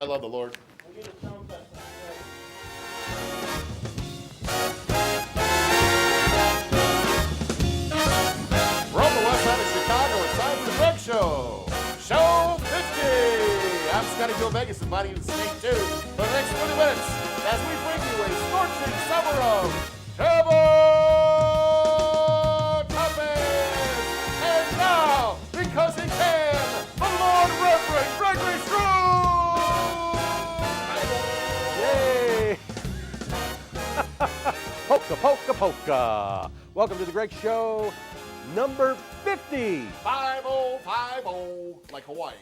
I love the Lord. From the west side of Chicago, it's time for the Greg Show. Show 50. I'm Scotty Joe Vegas, inviting you to stay tuned for the next 20 minutes as we bring you a scorching summer of terrible topics. And now, because he can, the Lord Reverend Gregory Struss. Yay! Polka, polka, polka. Welcome to the Greg Show, number 50. 5050, like Hawaii.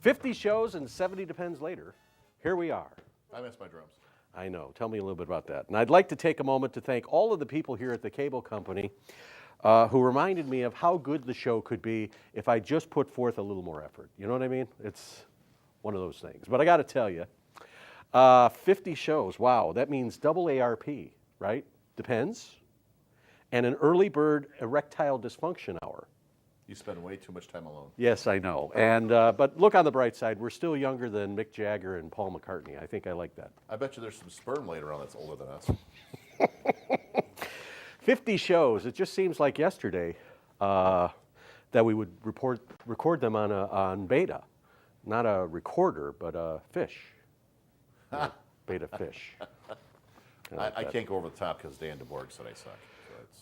50 shows and 70 Depends later. Here we are. I miss my drums. I know. Tell me a little bit about that. And I'd like to take a moment to thank all of the people here at the cable company who reminded me of how good the show could be if I just put forth a little more effort. You know what I mean? It's one of those things. But I got to tell you, 50 shows, wow, that means double ARP, right? Depends. And an early bird erectile dysfunction hour. You spend way too much time alone. Yes, I know. And but look on the bright side, we're still younger than Mick Jagger and Paul McCartney. I think I like that. I bet you there's some sperm later on that's older than us. 50 shows. It just seems like yesterday that we would record them on beta. Not a recorder, but a fish. Beta fish. I can't go over the top because Dan DeBorg said I suck.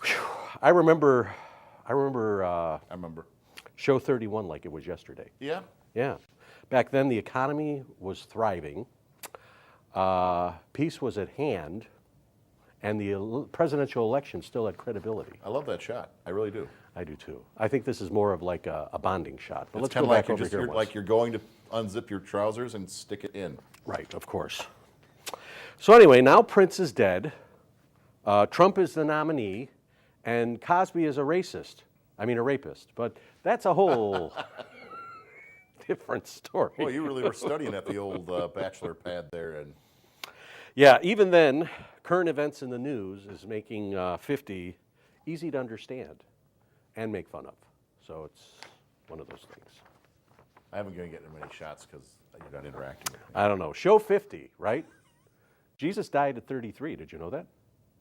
So I remember I remember. show 31 like it was yesterday. Yeah? Yeah. Back then the economy was thriving. Peace was at hand. And the presidential election still had credibility. I love that shot. I really do. I do too. I think this is more of like a bonding shot. But let's It's kind go of back like over here once. like you're going to unzip your trousers and stick it in. Right, of course. So anyway, now Prince is dead. Trump is the nominee. And Cosby is a rapist. But that's a whole different story. Well, you really were studying at the old bachelor pad there. And Yeah, even then, current events in the news is making 50 easy to understand and make fun of. So it's one of those things. I haven't going to get many shots because you're not interacting. I don't know. Show 50, right? Jesus died at 33. Did you know that?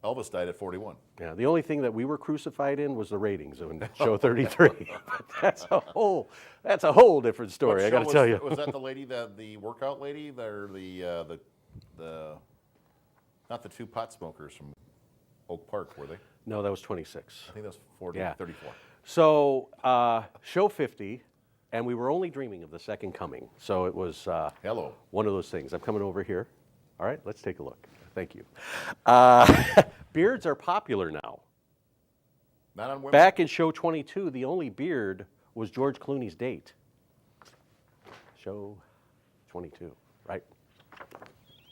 Elvis died at 41. Yeah, the only thing that we were crucified in was the ratings in show 33. But that's a whole different story. I got to tell you. Was that the lady, the workout lady, or the not the two pot smokers from Oak Park, were they? No, that was 26. I think that was 40, Yeah. 34. So show 50, and we were only dreaming of the second coming. So it was Hello. one of those things. I'm coming over here. All right, let's take a look. Thank you. Beards are popular now. Not on women. Back in show 22, the only beard was George Clooney's date. Show 22, right?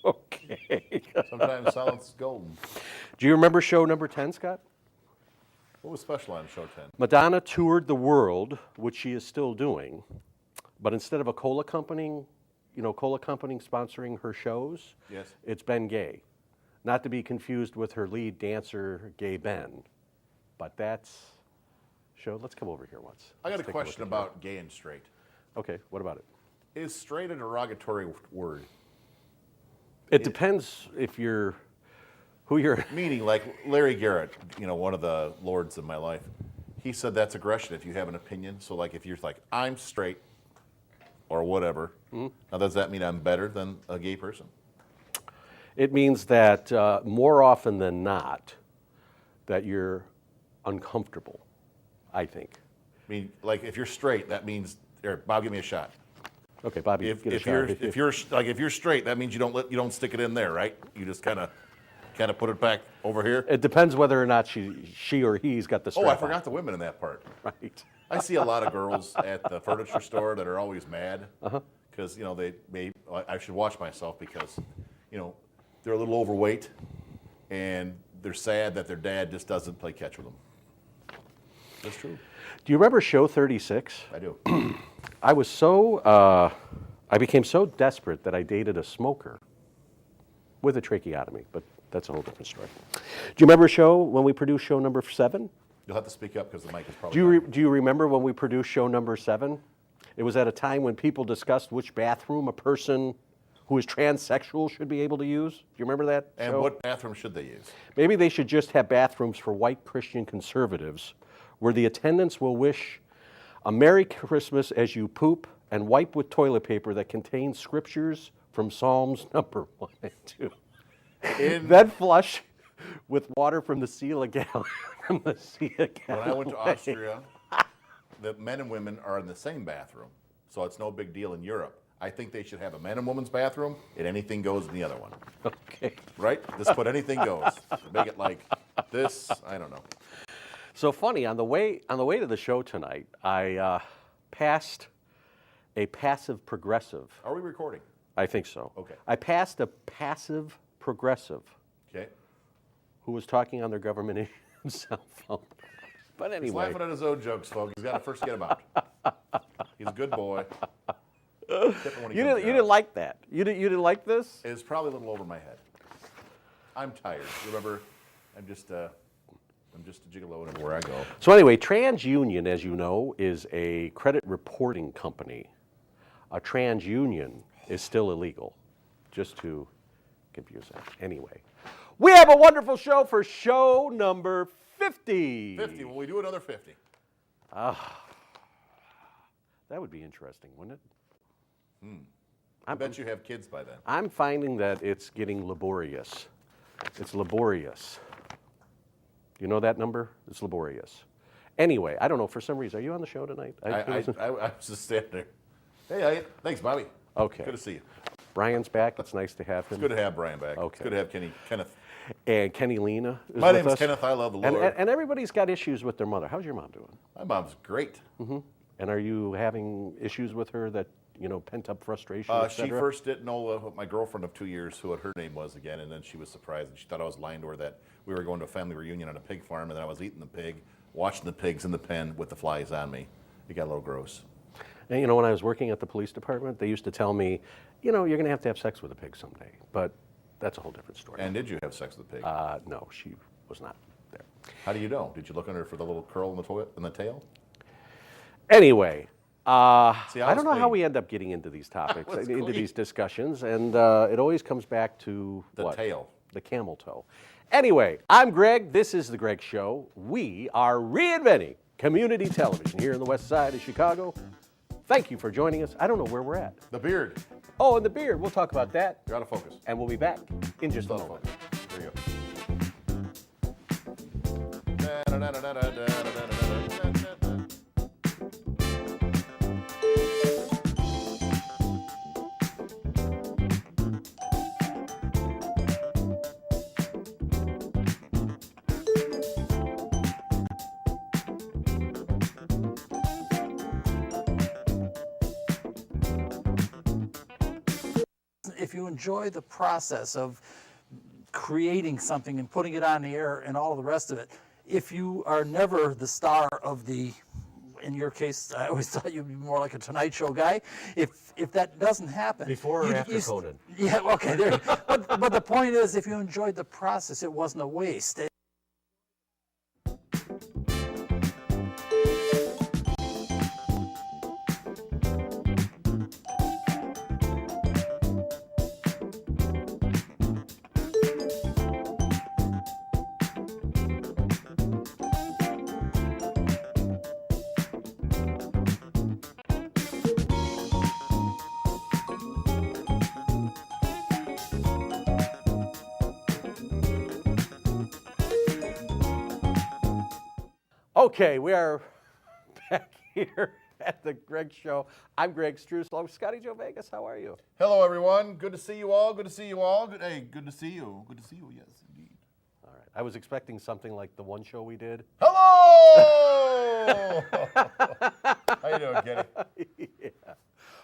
Okay. Sometimes silence is golden. Do you remember show number 10, Scott? What was special on show 10? Madonna toured the world, which she is still doing, but instead of a cola company sponsoring her shows, Yes. it's Ben Gay. Not to be confused with her lead dancer, Gay Ben. But that's show. Let's come over here once. I got Let's a take question look at about gay and straight. that. Okay, what about it? Is straight a derogatory word? It depends if you're who you're. Meaning, like Larry Garrett, one of the lords of my life, he said that's aggression if you have an opinion. So, like, if you're like, I'm straight or whatever, now does that mean I'm better than a gay person? It means that more often than not, that you're uncomfortable, I think. I mean, like, if you're straight, that means, here, Bob, give me a shot. Okay, Bobby, If get a shot. you're if you're straight, that means you don't stick it in there, right? You just kind of put it back over here. It depends whether or not she or he's got the strap Oh, I on. forgot the women in that part. Right. I see a lot of girls at the furniture store that are always mad because I should watch myself because they're a little overweight and they're sad that their dad just doesn't play catch with them. That's true. Do you remember show 36? I do. I became so desperate that I dated a smoker with a tracheotomy, but that's a whole different story. Do you remember a show when we produced show number 7? You'll have to speak up because the mic is probably. Do you remember when we produced show number 7? It was at a time when people discussed which bathroom a person who is transsexual should be able to use. Do you remember that And show? what bathroom should they use? Maybe they should just have bathrooms for white Christian conservatives where the attendants will wish a Merry Christmas as you poop and wipe with toilet paper that contains scriptures from Psalms number 1 and 2. Then flush with water from the Sea of Galilee. From the Sea of When I Galilee. went to Austria, the men and women are in the same bathroom, so it's no big deal in Europe. I think they should have a man and woman's bathroom, and anything goes in the other one. Okay. Right? Just put anything goes. Make it like this. I don't know. So funny, on the way to the show tonight, I passed a passive progressive. Are we recording? I think so. Okay. I passed a passive progressive Okay. who was talking on their government cell phone. But He's anyway, laughing at his own jokes, folks. He's got to first get them out. He's a good boy. Except when he you comes didn't down. like that. You didn't like this? It's probably a little over my head. I'm tired. Remember, I'm just a gigolo everywhere I go. So anyway, TransUnion, as you know, is a credit reporting company. A TransUnion is still illegal, just to confuse that. Anyway, we have a wonderful show for show number 50. 50. Will we do another 50? That would be interesting, wouldn't it? I bet you have kids by then. I'm finding that it's getting laborious. It's laborious. You know that number? It's laborious. Anyway, I don't know, for some reason, are you on the show tonight? I was just standing there. Hey, Elliot. Thanks, Bobby. Okay. Good to see you. Brian's back. It's nice to have him. It's good to have Brian back. Okay. It's good to have Kenneth. And Kenny Lena is My with name's us. Kenneth. I love the Lord. And everybody's got issues with their mother. How's your mom doing? My mom's great. And are you having issues with her that, pent-up frustration, et She cetera? first didn't know what my girlfriend of 2 years, who her name was again, and then she was surprised, and she thought I was lying to her that we were going to a family reunion on a pig farm, and then I was eating the pig, watching the pigs in the pen with the flies on me. It got a little gross. And when I was working at the police department, they used to tell me, you're going to have sex with a pig someday. But that's a whole different story. And did you have sex with the pig? No, she was not there. How do you know? Did you look under her for the little curl in the tail? Anyway, See, I I don't know was how clean. we end up getting into these topics, was into clean. these discussions, and it always comes back to The tail. The camel toe. Anyway, I'm Greg. This is The Greg Show. We are reinventing community television here in the west side of Chicago. Thank you for joining us. I don't know where we're at. The beard. Oh, and the beard. We'll talk about that, You're out of focus. and we'll be back in just a Out of moment. focus. There you go. If you enjoy the process of creating something and putting it on the air and all the rest of it, if you are never the star of the, in your case, I always thought you'd be more like a Tonight Show guy. If that doesn't happen, Before or after s- Conan? Yeah, okay. There. But the point is, if you enjoyed the process, it wasn't a waste. Okay, we are back here at The Greg Show. I'm Greg Struss. I'm Scotty Joe Vegas. How are you? Hello, everyone. Good to see you all. Good to see you all. Hey, good to see you. Good to see you. Yes, indeed. All right. I was expecting something like the one show we did. Hello. How you doing, Kenny? Yeah.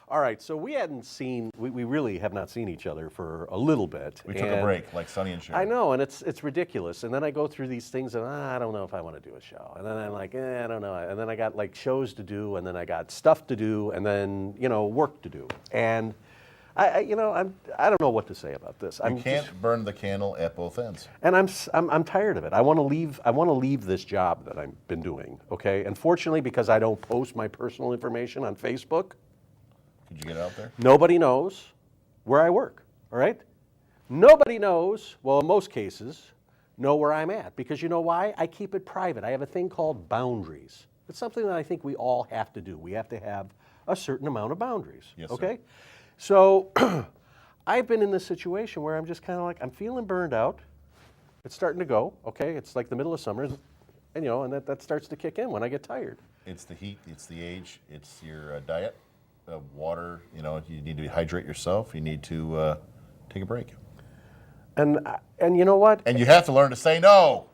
All right, so we hadn't seen, we really have not seen each other for a little bit. We took a break, like Sonny and Cher. I know, and it's ridiculous. And then I go through these things, and I don't know if I want to do a show. And then I'm like, I don't know. And then I got like shows to do, and then I got stuff to do, and then work to do. And I don't know what to say about this. You can't burn the candle at both ends. And I'm tired of it. I want to leave. I want to leave this job that I've been doing. Okay. Unfortunately, because I don't post my personal information on Facebook, Could you get it out there? nobody knows. where I work, all right? Nobody knows, well, in most cases, know where I'm at. Because you know why? I keep it private. I have a thing called boundaries. It's something that I think we all have to do. We have to have a certain amount of boundaries, Yes, sir. okay? So I've been in this situation where I'm just kind of like, I'm feeling burned out. It's starting to go, okay? It's like the middle of summer, and that starts to kick in when I get tired. It's the heat, it's the age, it's your diet, water. You need to hydrate yourself. You need to take a break. And you know what? And you have to learn to say no.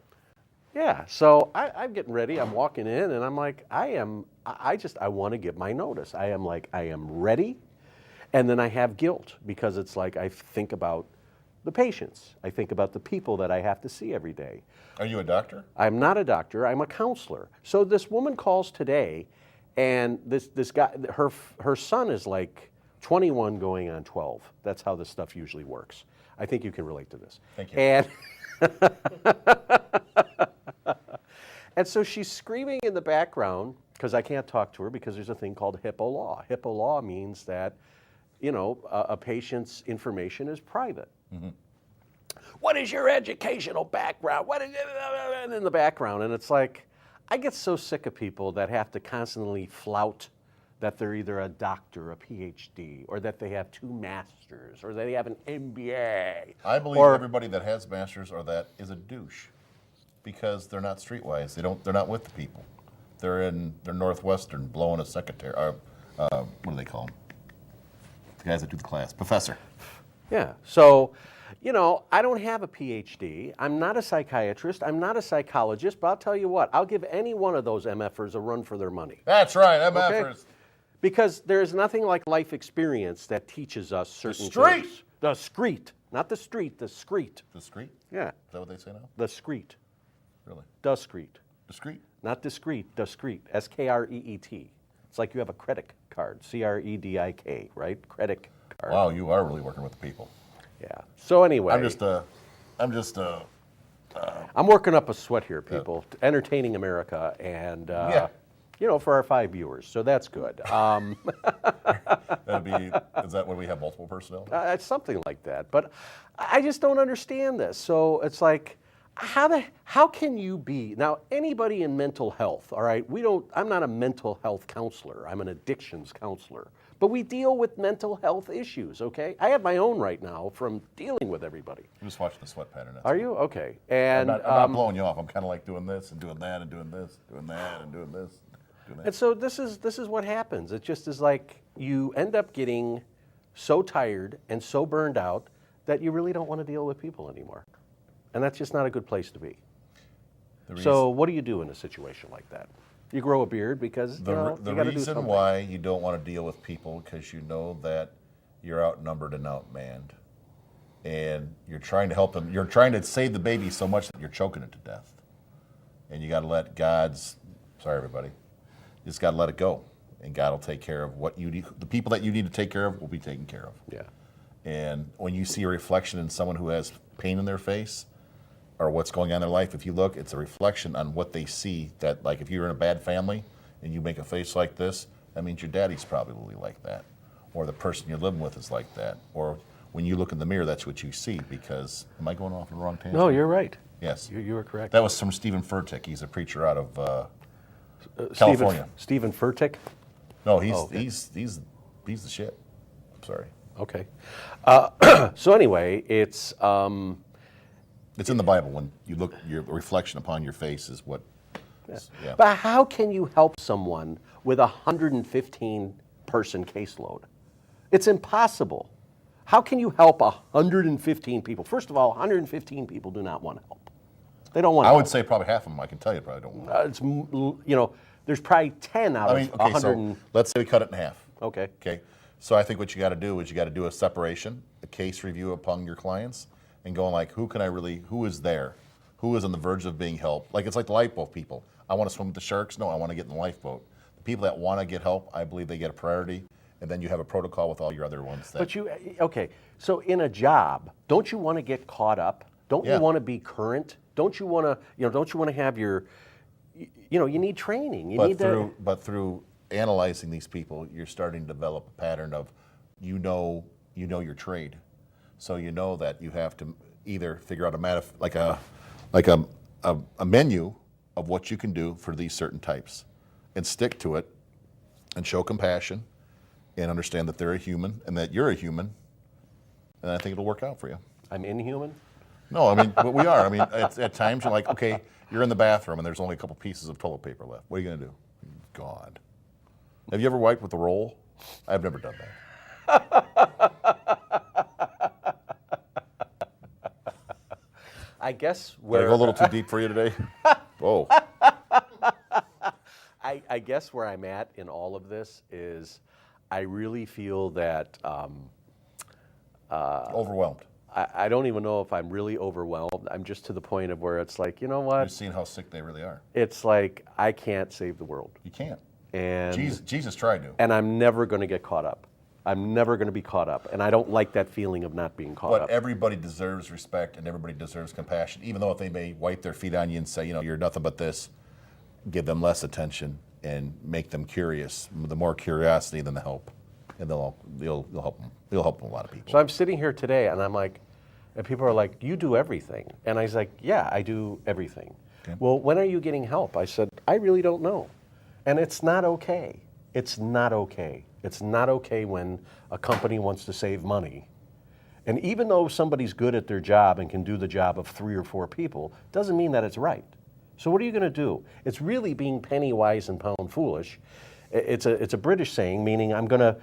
Yeah, so I'm getting ready. I'm walking in, and I'm like, I want to give my notice. I am ready, and then I have guilt because it's like I think about the patients. I think about the people that I have to see every day. Are you a doctor? I'm not a doctor. I'm a counselor. So this woman calls today, and this guy, her son is like 21 going on 12. That's how this stuff usually works. I think you can relate to this. Thank you. And and so she's screaming in the background because I can't talk to her because there's a thing called HIPAA law. HIPAA law means that, a patient's information is private. Mm-hmm. What is your educational background? What is it? In the background? And it's like, I get so sick of people that have to constantly flout that they're either a doctor, a PhD, or that they have 2 masters, or they have an MBA. I believe everybody that has masters or that is a douche because they're not streetwise. They're not with the people. They're Northwestern blowing a secretary. What do they call them? The guys that do the class. Professor. Yeah. So, I don't have a PhD. I'm not a psychiatrist. I'm not a psychologist. But I'll tell you what, I'll give any one of those MFers a run for their money. That's right, MFers. Okay? Because there's nothing like life experience that teaches us certain street. things. The street. Not the street, the screet. Discreet? Yeah. Is that what they say now? The screet. Really? Discreet. Discreet? Not discreet, discreet. S-K-R-E-E-T. It's like you have a credit card. C-R-E-D-I-K, right? Credit card. Wow, you are really working with the people. Yeah. So anyway. I'm working up a sweat here, people. Entertaining America and, for our 5 viewers. So that's good. Is that when we have multiple personnel? It's something like that. But I just don't understand this. So it's like, how can you be, now anybody in mental health, all right, I'm not a mental health counselor, I'm an addictions counselor. But we deal with mental health issues, okay? I have my own right now from dealing with everybody. I'm just watching the sweat pattern. Are you? Okay. And I'm not blowing you off. I'm kind of like doing this and doing that and doing this, doing that and doing this. And so this is what happens. It just is like you end up getting so tired and so burned out that you really don't want to deal with people anymore. And that's just not a good place to be. So what do you do in a situation like that? You grow a beard because the you got to do reason something. why you don't want to deal with people because you know that you're outnumbered and outmanned, and you're trying to help them. You're trying to save the baby so much that you're choking it to death, and you got to let sorry everybody, you just got to let it go, and God will take care of what you need. The people that you need to take care of will be taken care of. Yeah. And when you see a reflection in someone who has pain in their face, or what's going on in their life, if you look, it's a reflection on what they see. That, like, if you're in a bad family and you make a face like this, that means your daddy's probably like that, or the person you're living with is like that, or when you look in the mirror, that's what you see. Because, am I going off on the wrong tangent? No, you're right. Yes. You are correct. That was from Stephen Furtick. He's a preacher out of California. Stephen Furtick? No, he's okay. he's the shit. I'm sorry. Okay. So anyway, it's in the Bible. When you look, your reflection upon your face is what. Yeah. But how can you help someone with a 115-person caseload? It's impossible. How can you help 115 people? First of all, 115 people do not want help. They don't want help. I would say probably half of them, I can tell you, probably don't want help. There's probably 10 out of 100. So let's say we cut it in half. Okay. Okay. So I think what you got to do is you got to do a separation, a case review upon your clients, and going like, who is there? Who is on the verge of being helped? Like, it's like the lifeboat people. I want to swim with the sharks. No, I want to get in the lifeboat. The people that want to get help, I believe they get a priority, and then you have a protocol with all your other ones. Okay, so in a job, don't you want to get caught up? Don't you want to be current? Don't you want to have your, you need training. But through analyzing these people, you're starting to develop a pattern of, you you know your trade. So you know that you have to either figure out a menu of what you can do for these certain types and stick to it and show compassion and understand that they're a human and that you're a human, and I think it'll work out for you. I'm inhuman? No, I mean, but we are. I mean, at times you're like, okay, you're in the bathroom and there's only a couple pieces of toilet paper left. What are you going to do? God. Have you ever wiped with a roll? I've never done that. I guess Did I go a little too deep for you today? Oh. I guess where I'm at in all of this is I really feel that Overwhelmed. I don't even know if I'm really overwhelmed. I'm just to the point of where it's like, you know what? You've seen how sick they really are. It's like I can't save the world. You can't. And Jesus tried to. And I'm never going to get caught up. I'm never going to be caught up. And I don't like that feeling of not being caught But up. everybody deserves respect and everybody deserves compassion, even though if they may wipe their feet on you and say, you know, you're nothing but this, give them less attention and make them curious. The more curiosity, then the help. And you'll help them. You'll help a lot of people. So I'm sitting here today and I'm like, and people are like, you do everything. And I was like, yeah, I do everything. Okay. Well, when are you getting help? I said, I really don't know. And it's not okay. It's not okay. It's not okay when a company wants to save money. And even though somebody's good at their job and can do the job of 3 or 4 people, doesn't mean that it's right. So what are you going to do? It's really being penny wise and pound foolish. It's a British saying, meaning I'm gonna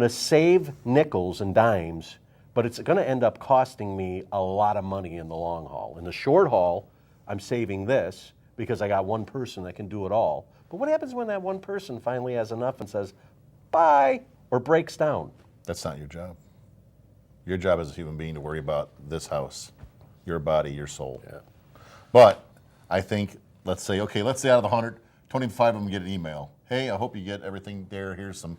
save nickels and dimes, but it's going to end up costing me a lot of money in the long haul. In the short haul, I'm saving this because I got one person that can do it all. But what happens when that one person finally has enough and says, bye, or breaks down? That's not your job. Your job as a human being to worry about this house, your body, your soul. Yeah. But I think, let's say out of the 100, 25 of them get an email. Hey, I hope you get everything there. Here's some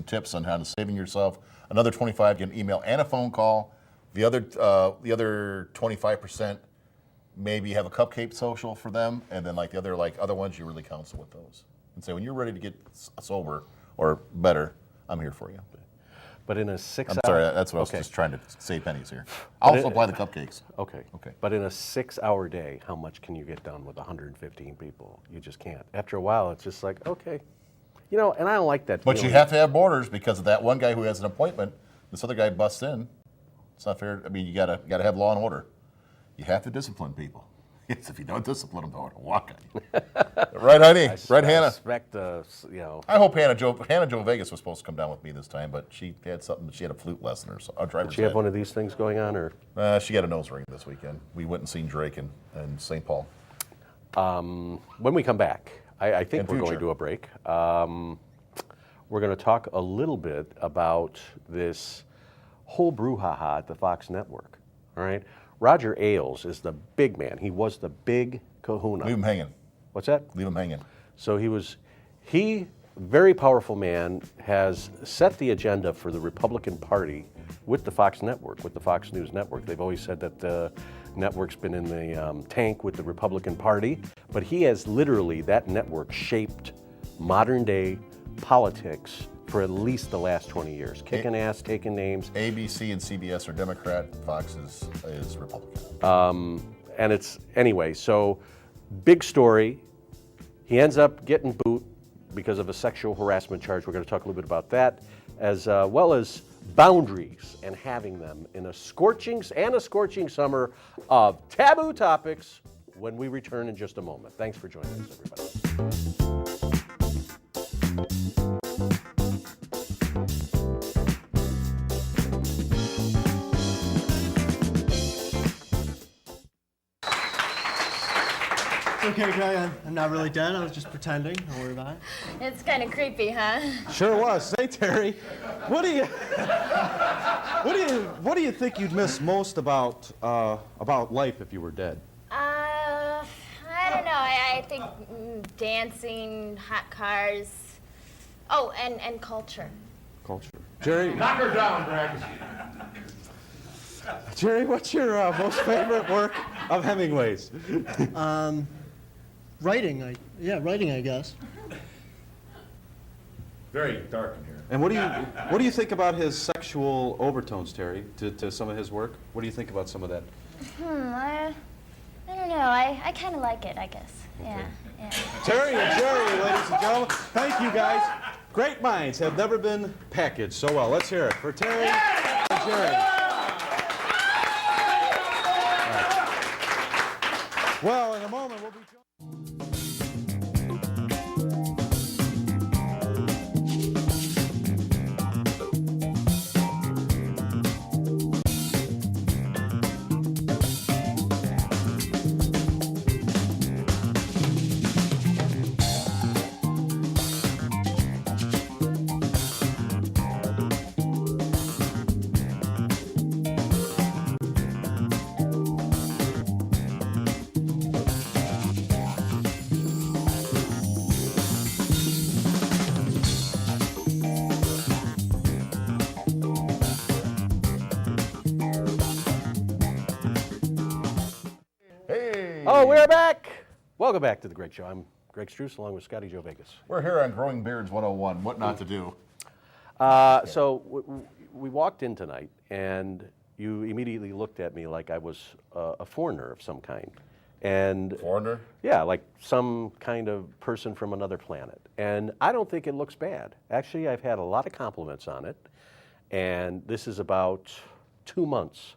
tips on how to saving yourself. Another 25 get an email and a phone call. The other 25% maybe have a cupcake social for them, and then like the other ones you really counsel with those and say when you're ready to get sober or better, I'm here for you. But in a 6 I'm sorry, that's what I was just trying to save pennies here. I'll supply the cupcakes. Okay. Okay. But in a 6-hour day, how much can you get done with 115 people? You just can't. After a while, it's just like, okay. You know, and I don't like that But feeling. you have to have borders because of that one guy who has an appointment. This other guy busts in. It's not fair. I mean, you gotta have law and order. You have to discipline people. Yes, if you don't discipline them, they'll walk on you. Right, honey? Right, Hannah? I expect, you know. I hope Hannah Jo Vegas was supposed to come down with me this time, but she had something. She had a flute lesson or something. Did she have one of these things going on, or? She got a nose ring this weekend. We went and seen Drake in St. Paul. When we come back, I think In we're going future. to a break. We're going to talk a little bit about this whole brouhaha at the Fox network. All right? Roger Ailes is the big man. He was the big kahuna. Leave him hanging. What's that? Leave him hanging. So he, very powerful man, has set the agenda for the Republican Party with the Fox network, with the Fox News network. They've always said that the network's been in the tank with the Republican Party, but he has literally, that network shaped modern day politics for at least the last 20 years. Kicking ass, taking names. ABC and CBS are Democrat. Fox is Republican. And it's, anyway, so big story. He ends up getting boot because of a sexual harassment charge. We're going to talk a little bit about that, as well as boundaries and having them in a scorching summer of taboo topics when we return in just a moment. Thanks for joining us, everybody. Okay, Greg, I'm not really dead. I was just pretending. Don't worry about it. It's kind of creepy, huh? Sure was. Say, Terry, what do you think you'd miss most about life if you were dead? I don't know. I think dancing, hot cars. Oh, and culture. Culture. Jerry, Knock her down, Greg. Jerry, what's your most favorite work of Hemingway's? Writing, I guess. Very dark in here. And what do you think about his sexual overtones, Terry, to some of his work? What do you think about some of that? I don't know. I kind of like it, I guess. Yeah. Terry and Jerry, ladies and gentlemen. Thank you, guys. Great minds have never been packaged so well. Let's hear it for Terry and Jerry. Right. Well, in a moment, we'll be joined. Hey! Oh, we're back. Welcome back to the Greg Show. I'm Greg Struss along with Scotty Joe Vegas. We're here on Growing Beards 101, what not to do. So we walked in tonight, and you immediately looked at me like I was a foreigner of some kind. And Foreigner? yeah, like some kind of person from another planet. And I don't think it looks bad. Actually, I've had a lot of compliments on it, and this is about 2 months.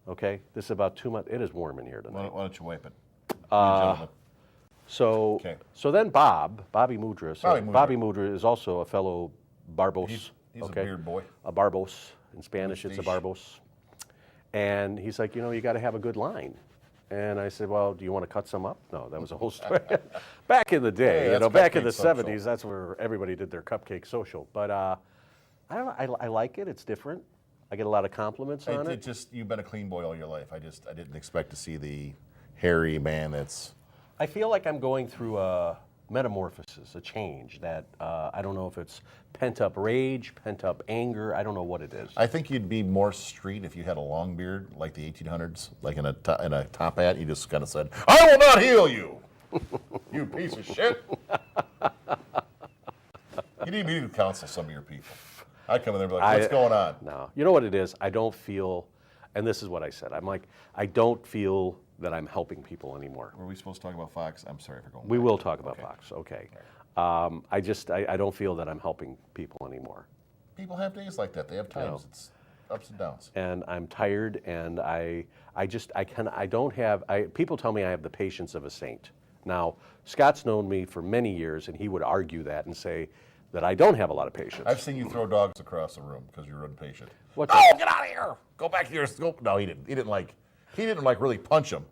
Okay, this is about 2 months. It is warm in here tonight. Why don't you wipe it? Gentlemen. So, Okay. so then Bobby Mudra. So Bobby Mudra. Bobby Mudra is also a fellow Barbos. He's a okay? weird boy. A Barbos. In Spanish, it's a Moustache. Barbos. And he's like, you got to have a good line. And I said, well, do you want to cut some up? No, that was a whole story. Back in the day, Hey, that's back in the Cupcake Social. 70s, that's where everybody did their cupcake social. But I don't know, I like it. It's different. I get a lot of compliments on it. You've been a clean boy all your life. I didn't expect to see the hairy man that's. I feel like I'm going through a metamorphosis, a change that I don't know if it's pent-up rage, pent-up anger. I don't know what it is. I think you'd be more street if you had a long beard like the 1800s, like in a top hat. You just kind of said, "I will not heal you, you piece of shit." You need me to counsel some of your people. I come in there and be like, "What's going on?" No. You know what it is? I don't feel, and this is what I said, I'm like, I don't feel that I'm helping people anymore. Were we supposed to talk about Fox? I'm sorry for going. We back. will talk about Okay. Fox, okay. I don't feel that I'm helping people anymore. People have days like that. They have times. It's ups and downs. And I'm tired, and people tell me I have the patience of a saint. Now, Scott's known me for many years, and he would argue that and say that I don't have a lot of patience. I've seen you throw dogs across the room because you're impatient. What Oh, the- get out of here! Go back to your scope. No, he didn't. He didn't like really punch him.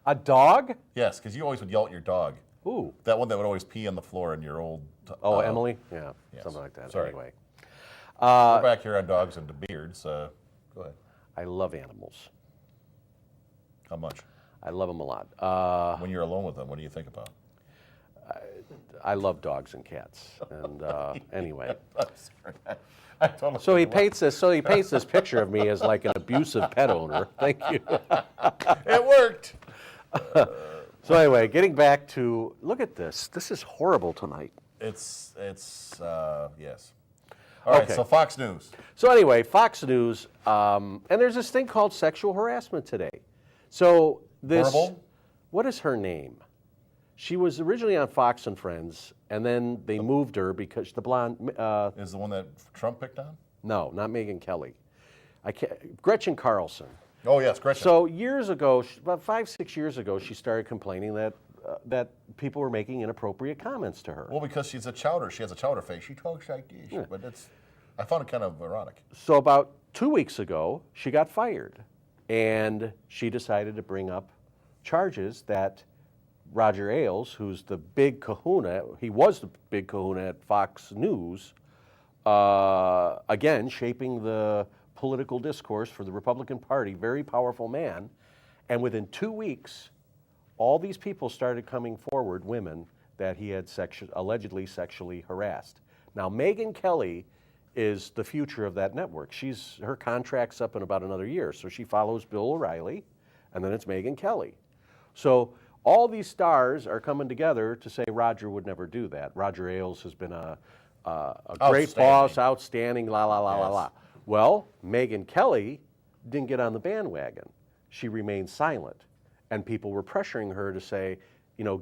A dog? Yes, because you always would yell at your dog. Ooh. That one that would always pee on the floor in your old. Oh, Emily? Yeah, yes. something like that. Sorry. Anyway, We're back here on dogs and beards. Go ahead. I love animals. How much? I love them a lot. When you're alone with them, what do you think about? I love dogs and cats. And anyway, I'm sorry. I totally so he paints this picture of me as like an abusive pet owner. Thank you. It worked. So anyway, getting back to, look at this. This is horrible tonight. It's yes. All right. Okay. So Fox News. So anyway, Fox News, and there's this thing called sexual harassment today. So this, Verbal? what is her name? She was originally on Fox and Friends, and then they moved her because the blonde. Is the one that Trump picked on? No, not Megyn Kelly. Gretchen Carlson. Oh yes, Gretchen. So years ago, about 5-6 years ago, she started complaining that people were making inappropriate comments to her. Well, because she's a chowder. She has a chowder face. She talks like this. But I found it kind of ironic. So about 2 weeks ago, she got fired, and she decided to bring up charges that Roger Ailes, who's the big kahuna, he was the big kahuna at Fox News, again, shaping the political discourse for the Republican Party, very powerful man, and within 2 weeks, all these people started coming forward, women, that he had allegedly sexually harassed. Now, Megyn Kelly is the future of that network. Her contract's up in about another year, so she follows Bill O'Reilly, and then it's Megyn Kelly. So all these stars are coming together to say Roger would never do that. Roger Ailes has been a a great boss, outstanding, la, la, la, la, la. Well, Megyn Kelly didn't get on the bandwagon. She remained silent. And people were pressuring her to say,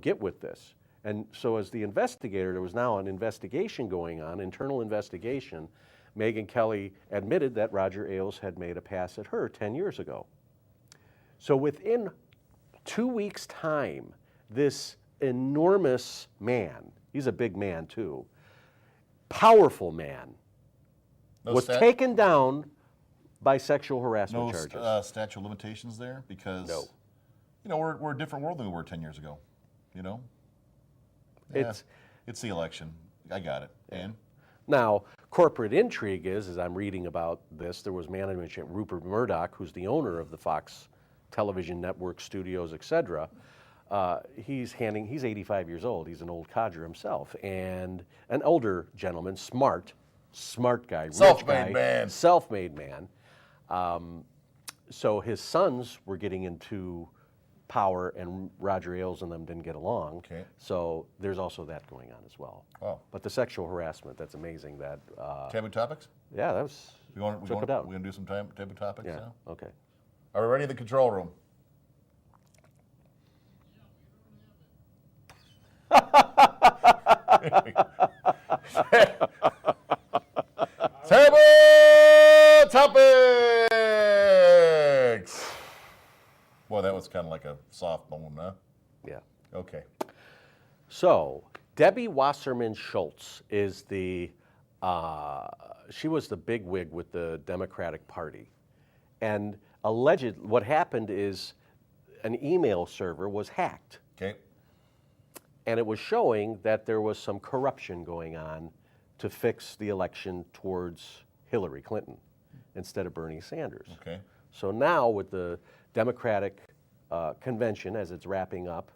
get with this. And so as the investigator, there was now an investigation going on, internal investigation. Megyn Kelly admitted that Roger Ailes had made a pass at her 10 years ago. So within 2 weeks' time, this enormous man, he's a big man too, powerful man, was taken down by sexual harassment charges. No statute of limitations there? Because, we're a different world than we were 10 years ago, Yeah, it's the election. I got it. And? Now, corporate intrigue is, as I'm reading about this, there was management, Rupert Murdoch, who's the owner of the Fox television network, studios, etc. He's 85 years old. He's an old codger himself, and an older gentleman, smart guy, self-made man. So his sons were getting into power, and Roger Ailes and them didn't get along. Okay. So there's also that going on as well. Wow. But the sexual harassment, that's amazing. That taboo topics? Yeah, that was. We're took it out. We're gonna do some taboo topics Yeah. now. Okay. Are we ready in the control room? Table topics. Boy, that was kind of like a soft one, huh? Yeah. Okay. So Debbie Wasserman Schultz is she was the bigwig with the Democratic Party, and what happened is an email server was hacked. Okay. And it was showing that there was some corruption going on to fix the election towards Hillary Clinton instead of Bernie Sanders. Okay. So now with the Democratic convention as it's wrapping up,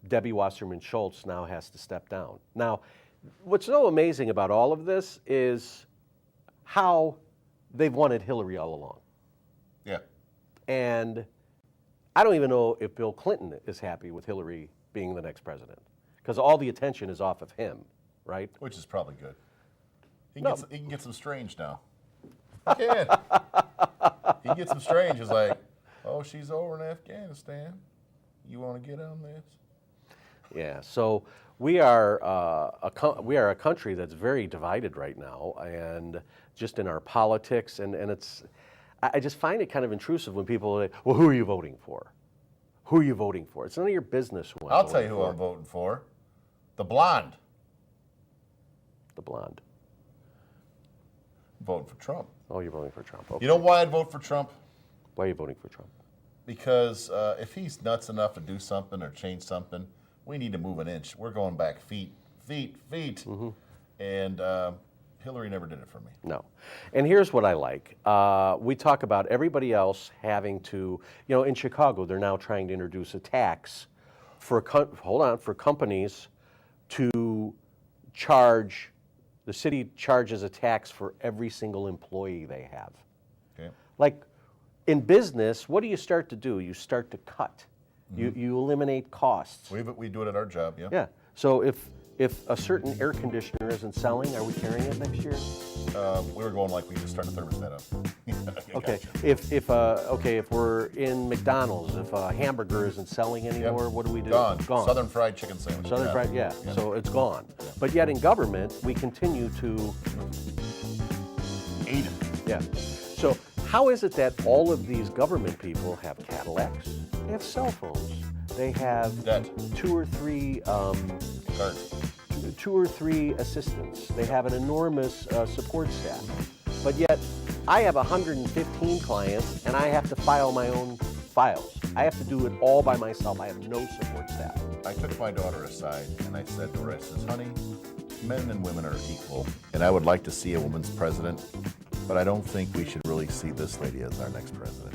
Debbie Wasserman Schultz now has to step down. Now, what's so amazing about all of this is how they've wanted Hillary all along. Yeah. And I don't even know if Bill Clinton is happy with Hillary being the next president, because all the attention is off of him, right? Which is probably good. He can get some strange now. He can. He can get some strange. It's like, oh, she's over in Afghanistan. You want to get on this? Yeah. So we are a country that's very divided right now, and just in our politics, and it's. I just find it kind of intrusive when people are like, well, who are you voting for? Who are you voting for? It's none of your business who I'll tell you who I'm voting for. The blonde. The blonde. I'm voting for Trump. Oh, you're voting for Trump. Okay. You know why I'd vote for Trump? Why are you voting for Trump? Because if he's nuts enough to do something or change something, we need to move an inch. We're going back feet. Mm-hmm. And Hillary never did it for me. No. And here's what I like. We talk about everybody else having to, in Chicago, they're now trying to introduce a tax for companies to charge, the city charges a tax for every single employee they have. Okay. Like in business, what do you start to do? You start to cut. Mm-hmm. You eliminate costs. We do it at our job, yeah. Yeah. So if a certain air conditioner isn't selling, are we carrying it next year? We were going like we just turned the thermostat up. Okay. Gotcha. If we're in McDonald's, if a hamburger isn't selling anymore, what do we do? Gone. Southern fried chicken sandwich. Southern fried, yeah. So it's gone. Yeah. But yet in government, we continue to eat it. Yeah. So how is it that all of these government people have Cadillacs? They have cell phones. They have two or three assistants. They have an enormous support staff. But yet, I have 115 clients, and I have to file my own files. I have to do it all by myself. I have no support staff. I took my daughter aside, and I said to her, I says, honey, men and women are equal, and I would like to see a woman's president, but I don't think we should really see this lady as our next president.